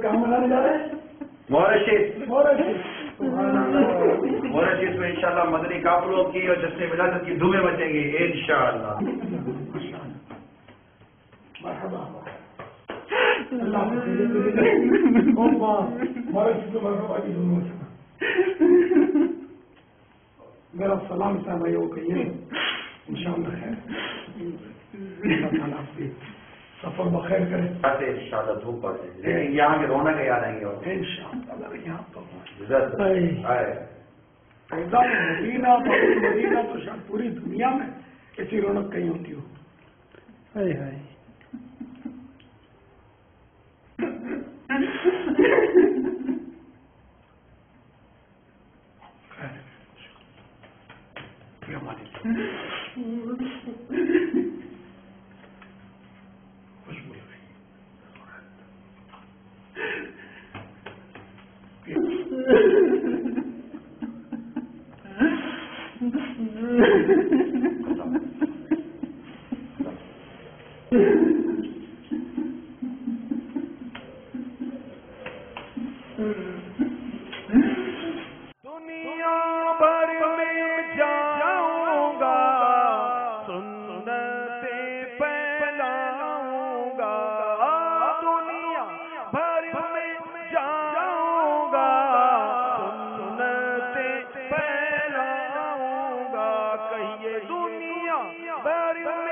کام بنانے جا رہے ہیں مورشید میں انشاءاللہ مدنی قافلوں کی اور جشن ولادت کی دھومیں مچیں گی انشاءاللہ. مرحبا اللہ میرا سلام سامعیوں کہیے انشاءاللہ ہے. اللہ تعالیٰ آپ کی سفر بخیر کرے. انشاءاللہ دھوپ پڑ جائے لیکن یہاں کے رونق یاد آئیں گے. انشاءاللہ یہاں تو مدینہ تو شاید پوری دنیا میں ایسی رونق کہیں ہوتی ہو. خوشبو دنیا بھر میں جاؤں گا سنتیں پھیلاؤں گا. دنیا بھر میں جاؤں گا سنتیں پھیلاؤں گا. کہیے دنیا بھر میں